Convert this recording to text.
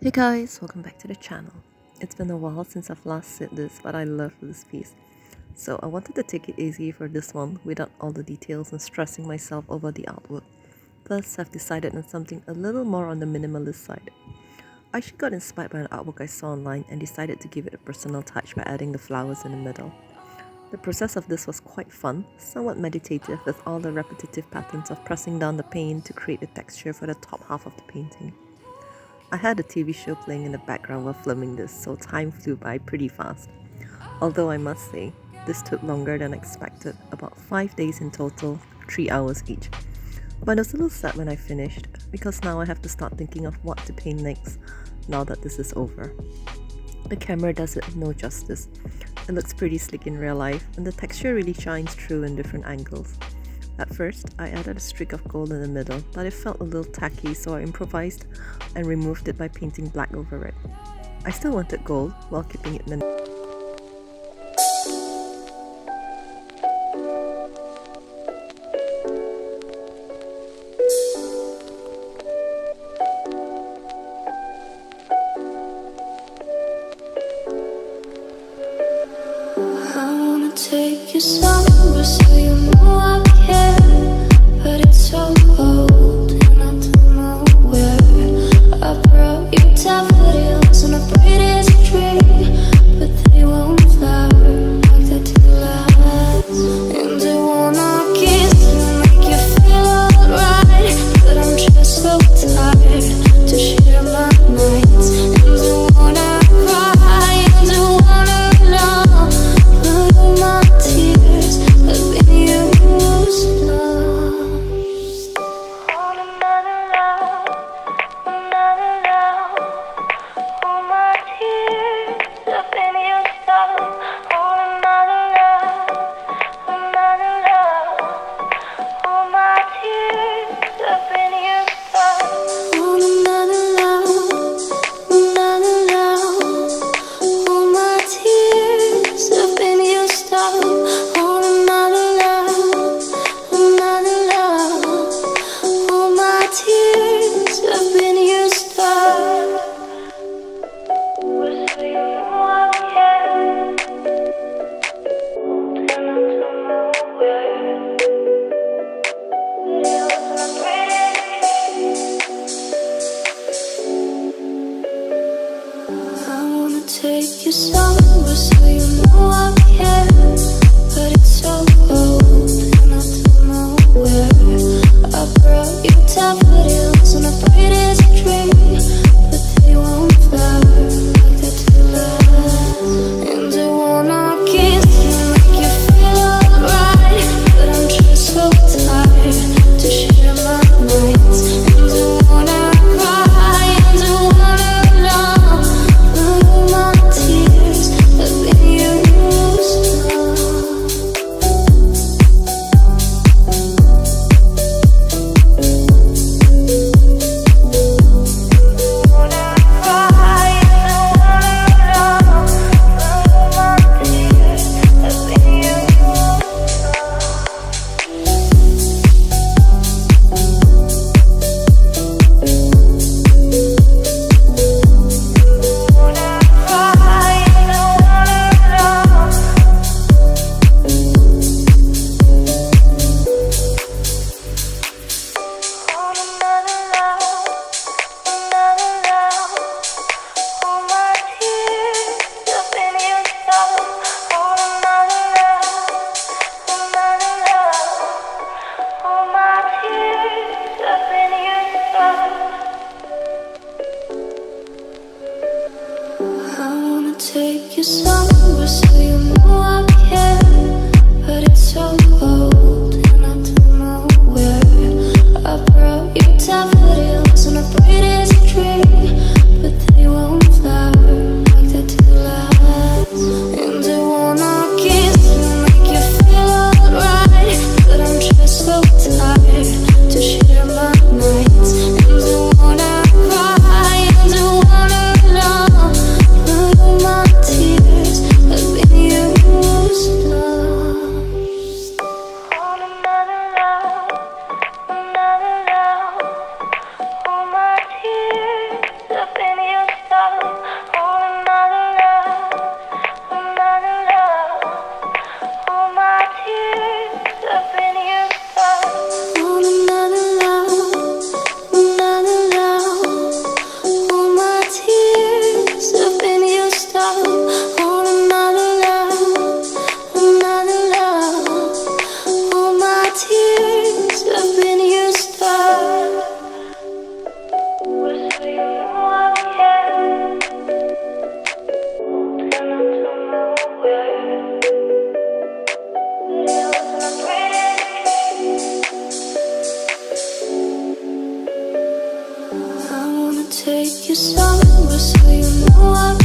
Hey guys, welcome back to the channel. It's been a while since I've last said this, but I love this piece. So I wanted to take it easy for this one without all the details and stressing myself over the artwork. Thus, I've decided on something a little more on the minimalist side. I actually got inspired by an artwork I saw online and decided to give it a personal touch by adding the flowers in the middle. The process of this was quite fun, somewhat meditative with all the repetitive patterns of pressing down the paint to create a texture for the top half of the painting. I had a TV show playing in the background while filming this, so time flew by pretty fast. Although I must say, this took longer than expected, about 5 days in total, 3 hours each. But I was a little sad when I finished, because now I have to start thinking of what to paint next, now that this is over. The camera does it no justice. It looks pretty slick in real life, and the texture really shines through in different angles. At first, I added a streak of gold in the middle, but it felt a little tacky, so I improvised and removed it by painting black over it. I still wanted gold while keeping it minimal. I wanna take you somewhere so you know I care, but it's so cold and I don't know where. I brought you daffodils on a prettiest tree, but take you somewhere so you know I